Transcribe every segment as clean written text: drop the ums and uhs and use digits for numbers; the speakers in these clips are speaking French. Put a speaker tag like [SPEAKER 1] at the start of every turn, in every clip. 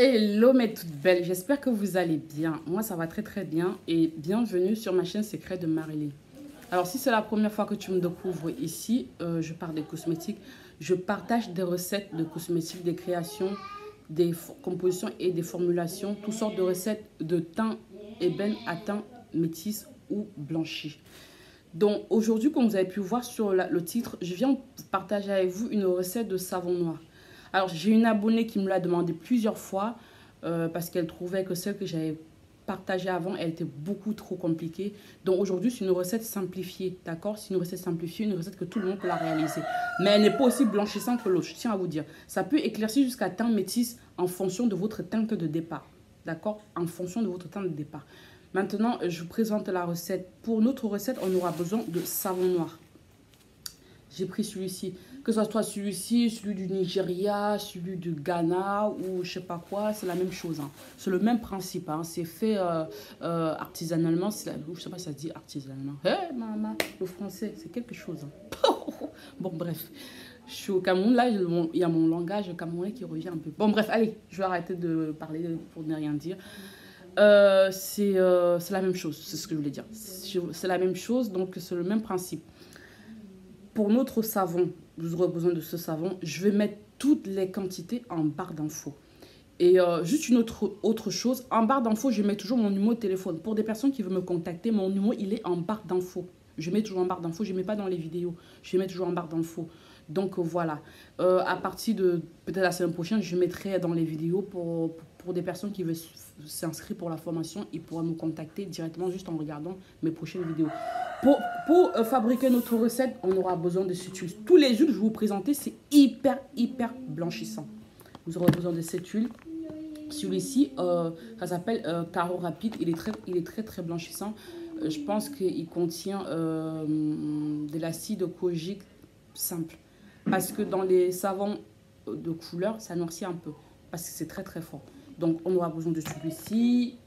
[SPEAKER 1] Hello mes toutes belles, j'espère que vous allez bien. Moi ça va très très bien et bienvenue sur ma chaîne secrète de Marilyn. Alors si c'est la première fois que tu me découvres ici, je parle des cosmétiques. Je partage des recettes de cosmétiques, des créations, des compositions et des formulations, toutes sortes de recettes de teint ébène à teint métis ou blanchi. Donc aujourd'hui, comme vous avez pu voir sur le titre, je viens partager avec vous une recette de savon noir. Alors j'ai une abonnée qui me l'a demandé plusieurs fois parce qu'elle trouvait que celle que j'avais partagée avant, elle était beaucoup trop compliquée. Donc aujourd'hui, c'est une recette simplifiée, d'accord? C'est une recette simplifiée, une recette que tout le monde peut la réaliser. Mais elle n'est pas aussi blanchissante que l'autre, je tiens à vous dire. Ça peut éclaircir jusqu'à teint métis en fonction de votre teinte de départ, d'accord? En fonction de votre teinte de départ. Maintenant, je vous présente la recette. Pour notre recette, on aura besoin de savon noir. J'ai pris celui-ci, que ce soit celui-ci, celui du Nigeria, celui du Ghana ou je sais pas quoi, c'est la même chose. Hein. C'est le même principe. Hein. C'est fait artisanalement. Je sais pas si ça se dit artisanalement. Hé, maman, le français, c'est quelque chose. Hein. Bon, bref. Je suis au Cameroun, là, il y a mon langage camerounais qui revient un peu. Bon, bref, allez, je vais arrêter de parler pour ne rien dire. C'est la même chose, c'est ce que je voulais dire. C'est la même chose, donc c'est le même principe. Pour notre savon, vous aurez besoin de ce savon. Je vais mettre toutes les quantités en barre d'infos. Et juste une autre chose, en barre d'infos, je mets toujours mon numéro de téléphone. Pour des personnes qui veulent me contacter, mon numéro, il est en barre d'infos. Je mets toujours en barre d'infos, je ne mets pas dans les vidéos. Je mets toujours en barre d'infos. Donc voilà, à partir de peut-être la semaine prochaine, je mettrai dans les vidéos pour des personnes qui veulent s'inscrire pour la formation. Ils pourront me contacter directement juste en regardant mes prochaines vidéos. Pour fabriquer notre recette, on aura besoin de cette huile. Tous les huiles que je vais vous présenter, c'est hyper blanchissant. Vous aurez besoin de cette huile. Celui-ci, ça s'appelle Caro Rapide. Il est très blanchissant. Je pense qu'il contient de l'acide kojique simple. Parce que dans les savons de couleur, ça noircit un peu. Parce que c'est très fort. Donc, on aura besoin de celui-ci.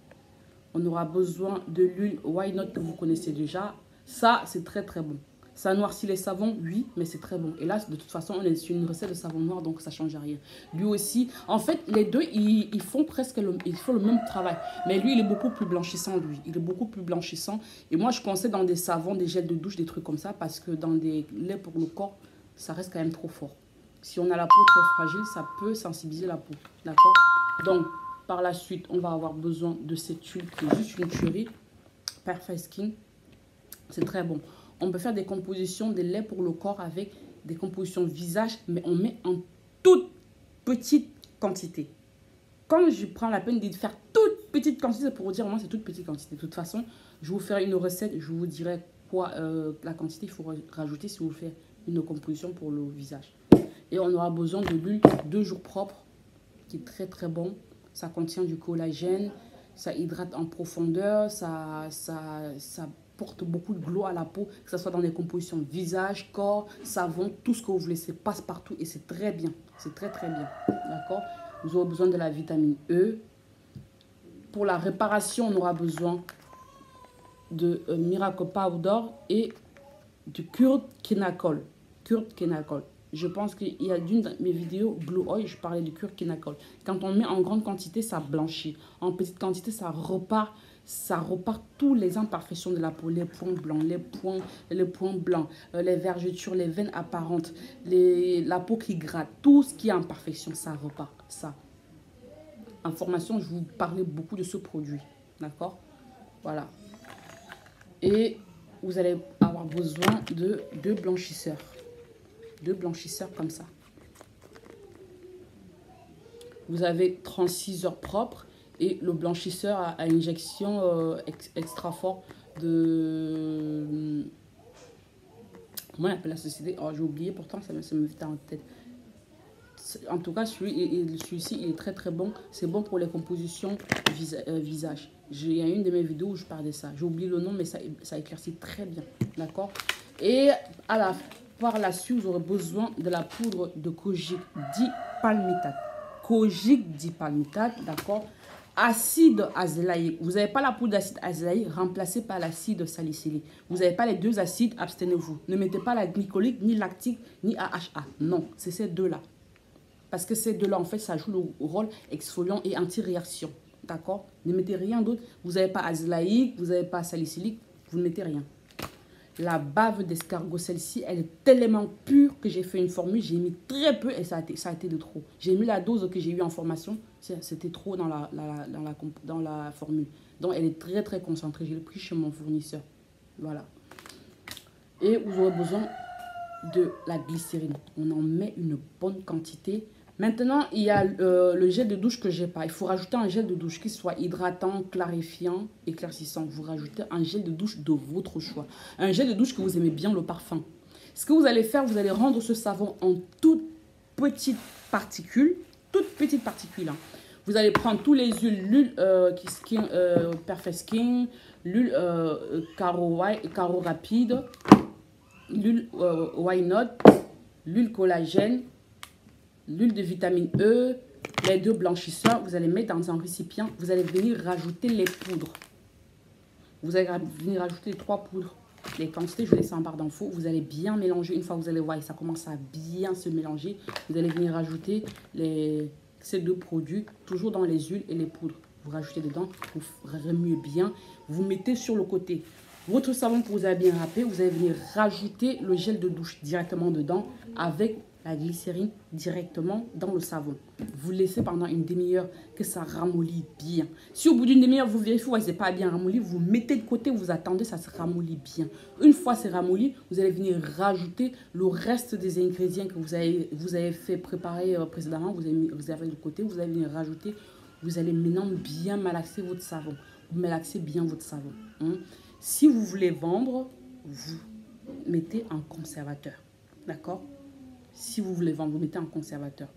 [SPEAKER 1] On aura besoin de l'huile Why Not que vous connaissez déjà. Ça, c'est très bon. Ça noircit les savons, oui, mais c'est très bon. Et là, de toute façon, on est sur une recette de savon noir, donc ça ne change rien. Lui aussi, en fait, les deux, ils font le même travail. Mais lui, il est beaucoup plus blanchissant, lui. Il est beaucoup plus blanchissant. Et moi, je conseille dans des savons, des gels de douche, des trucs comme ça, parce que dans des laits pour le corps, ça reste quand même trop fort. Si on a la peau très fragile, ça peut sensibiliser la peau. D'accord? Donc, par la suite, on va avoir besoin de cette huile qui est juste une tuerie. Perfect Skin. C'est très bon. On peut faire des compositions de lait pour le corps avec des compositions visage, mais on met en toute petite quantité. Quand je prends la peine de faire toute petite quantité, c'est pour vous dire, moi, c'est toute petite quantité. De toute façon, je vais vous faire une recette, je vous dirai quoi la quantité il faut rajouter si vous faites une composition pour le visage. Et on aura besoin de l'huile 2 jours propre, qui est très bon. Ça contient du collagène, ça hydrate en profondeur, ça porte beaucoup de glow à la peau, que ce soit dans les compositions visage, corps, savon, tout ce que vous voulez, c'est passe partout et c'est très bien. C'est très bien, d'accord? Vous aurez besoin de la vitamine E. Pour la réparation, on aura besoin de Miracle Powder et du Kurt Kinacol. Je pense qu'il y a d'une de mes vidéos, Blue Oil, je parlais du Kurt Kinacol. Quand on met en grande quantité, ça blanchit. En petite quantité, ça repart tous les imperfections de la peau, les points blancs, les points blancs, les vergetures, les veines apparentes, la peau qui gratte, tout ce qui est imperfection, ça repart. Ça. En formation, je vous parlais beaucoup de ce produit. D'accord? Voilà. Et vous allez avoir besoin de 2 blanchisseurs. 2 blanchisseurs comme ça. Vous avez 36 heures propres et le blanchisseur à injection extra fort de... Comment on appelle la société? Oh, j'ai oublié, pourtant ça me vient en tête. En tout cas, celui-ci, il est très bon. C'est bon pour les compositions visage. Il y a une de mes vidéos où je parle de ça. J'ai oublié le nom, mais ça éclaircit très bien. D'accord? Et par la suite, vous aurez besoin de la poudre de kojique dipalmitate. Kojique dipalmitate, d'accord? Acide azélaïque. Vous n'avez pas la poudre d'acide azélaïque, remplacée par l'acide salicylique. Vous n'avez pas les deux acides, abstenez-vous. Ne mettez pas la glycolique, ni lactique, ni AHA. Non, c'est ces deux-là. Parce que ces deux-là, en fait, ça joue le rôle exfoliant et anti-réaction. D'accord? Ne mettez rien d'autre. Vous n'avez pas azélaïque, vous n'avez pas salicylique, vous ne mettez rien. La bave d'escargot, celle-ci, elle est tellement pure que j'ai fait une formule. J'ai mis très peu et ça a été de trop. J'ai mis la dose que j'ai eue en formation. C'était trop dans la formule. Donc, elle est très, très concentrée. Je l'ai pris chez mon fournisseur. Voilà. Et vous aurez besoin de la glycérine. On en met une bonne quantité. Maintenant, il y a le gel de douche que j'ai pas. Il faut rajouter un gel de douche qui soit hydratant, clarifiant, éclaircissant. Vous rajoutez un gel de douche de votre choix. Un gel de douche que vous aimez bien, le parfum. Ce que vous allez faire, vous allez rendre ce savon en toutes petites particules. Toutes petites particules. Hein. Vous allez prendre tous les huiles, l'huile Perfect Skin, l'huile Caro Rapide, l'huile Why Not, l'huile collagène, l'huile de vitamine E, les deux blanchisseurs. Vous allez mettre dans un récipient. Vous allez venir rajouter les poudres. Vous allez venir rajouter les 3 poudres. Les quantités, je laisse en barre d'infos. Vous allez bien mélanger. Une fois que vous allez voir, ça commence à bien se mélanger. Vous allez venir rajouter ces 2 produits, toujours dans les huiles et les poudres. Vous rajoutez dedans, vous remuez bien. Vous mettez sur le côté. Votre savon que vous avez bien râpé, vous allez venir rajouter le gel de douche directement dedans avec la glycérine directement dans le savon. Vous laissez pendant une demi-heure que ça ramollit bien. Si au bout d'une demi-heure, vous vérifiez que c'est pas bien ramolli, vous mettez de côté, vous attendez, ça se ramollit bien. Une fois c'est ramolli, vous allez venir rajouter le reste des ingrédients que vous avez fait préparer précédemment. Vous avez de côté, vous allez venir rajouter. Vous allez maintenant bien malaxer votre savon. Vous malaxez bien votre savon. Hein. Si vous voulez vendre, vous mettez un conservateur. D'accord? Si vous voulez vendre, vous mettez un conservateur.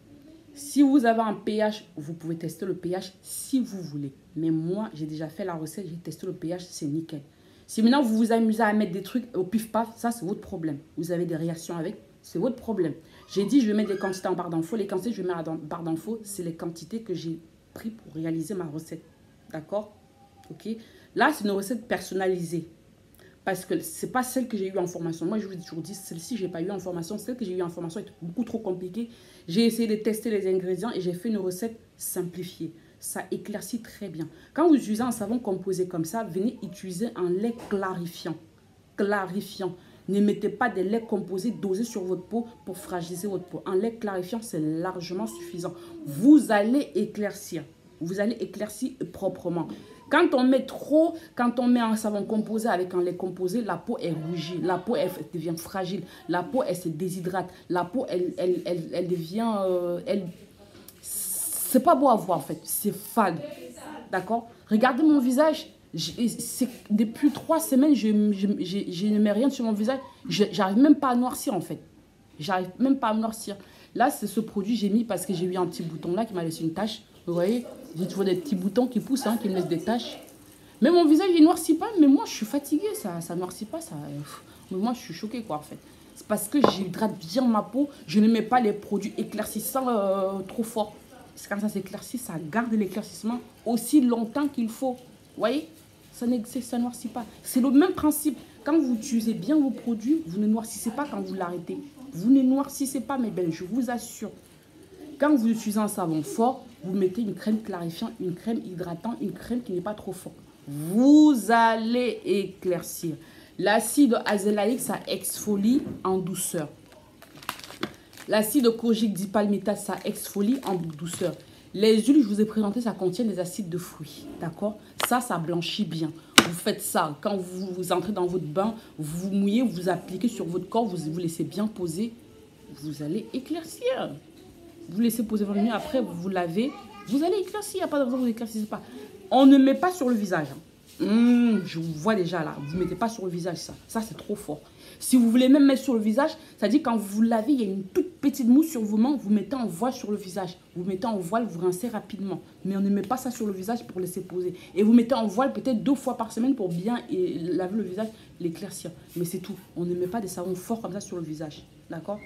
[SPEAKER 1] Si vous avez un pH, vous pouvez tester le pH si vous voulez. Mais moi, j'ai déjà fait la recette, j'ai testé le pH, c'est nickel. Si maintenant vous vous amusez à mettre des trucs au pif-paf, ça c'est votre problème. Vous avez des réactions avec, c'est votre problème. J'ai dit, je vais mettre des quantités en barre d'infos. Les quantités que je vais mettre en barre d'infos, c'est les quantités que j'ai pris pour réaliser ma recette. D'accord? Ok? Là, c'est une recette personnalisée. Parce que ce n'est pas celle que j'ai eue en formation. Moi, je vous ai toujours dit, celle-ci, je n'ai pas eu en formation. Celle que j'ai eue en formation est beaucoup trop compliquée. J'ai essayé de tester les ingrédients et j'ai fait une recette simplifiée. Ça éclaircit très bien. Quand vous utilisez un savon composé comme ça, venez utiliser un lait clarifiant. Clarifiant. Ne mettez pas des laits composés dosés sur votre peau pour fragiliser votre peau. Un lait clarifiant, c'est largement suffisant. Vous allez éclaircir. Vous allez éclaircir proprement. Quand on met trop, quand on met un savon composé avec un lait composé, la peau est rougie, la peau elle devient fragile, la peau elle se déshydrate, la peau elle devient, c'est pas beau à voir en fait, c'est fade, d'accord? Regardez mon visage, depuis 3 semaines, je ne mets rien sur mon visage, j'arrive même pas à noircir en fait, j'arrive même pas à noircir. Là c'est ce produit j'ai mis parce que j'ai eu un petit bouton là qui m'a laissé une tache, vous voyez? J'ai toujours des petits boutons qui poussent, hein, qui me laissent des taches. Mais mon visage, il ne noircit pas. Mais moi, je suis fatiguée. Ça ne noircit pas. Mais moi, je suis choquée, quoi, en fait. C'est parce que j'hydrate bien ma peau. Je ne mets pas les produits éclaircissants trop forts. C'est comme ça s'éclaircit. Ça garde l'éclaircissement aussi longtemps qu'il faut. Vous voyez? Ça ne noircit pas. C'est le même principe. Quand vous utilisez bien vos produits, vous ne noircissez pas quand vous l'arrêtez. Vous ne noircissez pas, mes belles. Je vous assure. Quand vous utilisez un savon fort, vous mettez une crème clarifiante, une crème hydratante, une crème qui n'est pas trop forte. Vous allez éclaircir. L'acide azélaïque, ça exfolie en douceur. L'acide kojique dipalmitate, ça exfolie en douceur. Les huiles que je vous ai présentées, ça contient des acides de fruits. D'accord? Ça blanchit bien. Vous faites ça. Quand vous entrez dans votre bain, vous mouillez, vous appliquez sur votre corps, vous laissez bien poser. Vous allez éclaircir. Vous laissez poser 20 minutes, après vous lavez, vous allez éclaircir, il n'y a pas de raison que vous n'éclaircissez pas. On ne met pas sur le visage. Je vous vois déjà là, vous ne mettez pas sur le visage ça. Ça c'est trop fort. Si vous voulez même mettre sur le visage, c'est-à-dire quand vous lavez, il y a une toute petite mousse sur vos mains, vous mettez en voile sur le visage. Vous mettez en voile, vous rincez rapidement. Mais on ne met pas ça sur le visage pour laisser poser. Et vous mettez en voile peut-être 2 fois par semaine pour bien laver le visage, l'éclaircir. Mais c'est tout. On ne met pas des savons forts comme ça sur le visage. D'accord ?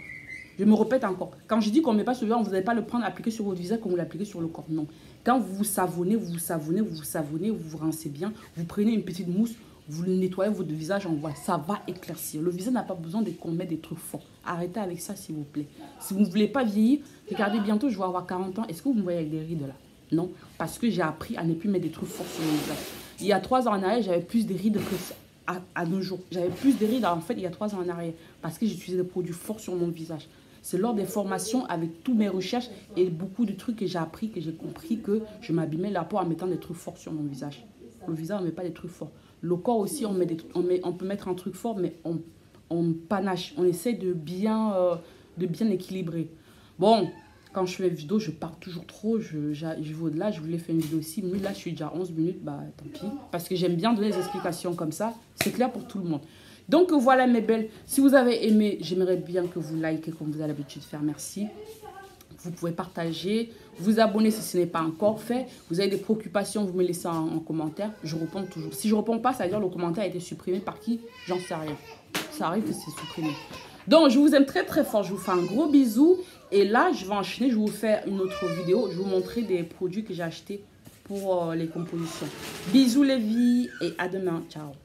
[SPEAKER 1] Je me répète encore. Quand je dis qu'on ne met pas sur le visage, vous n'allez pas le prendre, appliquer sur votre visage comme vous l'appliquez sur le corps. Non. Quand vous vous savonnez, vous vous rincez bien. Vous prenez une petite mousse, vous le nettoyez votre visage en voile. Ça va éclaircir. Le visage n'a pas besoin qu'on mette des trucs forts. Arrêtez avec ça, s'il vous plaît. Si vous ne voulez pas vieillir, regardez, bientôt, je vais avoir 40 ans. Est-ce que vous me voyez avec des rides là? Non, parce que j'ai appris à ne plus mettre des trucs forts sur mon visage. Il y a 3 ans en arrière, j'avais plus de rides que à nos jours. J'avais plus de rides, en fait, il y a 3 ans en arrière. Parce que j'utilisais des produits forts sur mon visage. C'est lors des formations, avec toutes mes recherches et beaucoup de trucs que j'ai appris, que j'ai compris que je m'abîmais la peau en mettant des trucs forts sur mon visage. Le visage, on ne met pas des trucs forts. Le corps aussi, on peut mettre un truc fort, mais on panache. On essaie de bien équilibrer. Bon, quand je fais une vidéo, je parle toujours trop. Je vais au-delà. Je voulais faire une vidéo 6 minutes. Là, je suis déjà à 11 minutes. Bah, tant pis. Parce que j'aime bien donner des explications comme ça. C'est clair pour tout le monde. Donc, voilà, mes belles. Si vous avez aimé, j'aimerais bien que vous likez comme vous avez l'habitude de faire. Merci. Vous pouvez partager, vous abonner si ce n'est pas encore fait. Vous avez des préoccupations, vous me laissez en commentaire. Je réponds toujours. Si je ne réponds pas, ça veut dire que le commentaire a été supprimé par qui? J'en sais rien. Ça arrive que c'est supprimé. Donc, je vous aime très très fort. Je vous fais un gros bisou. Et là, je vais enchaîner. Je vais vous faire une autre vidéo. Je vais vous montrer des produits que j'ai achetés pour les compositions. Bisous les vies et à demain. Ciao.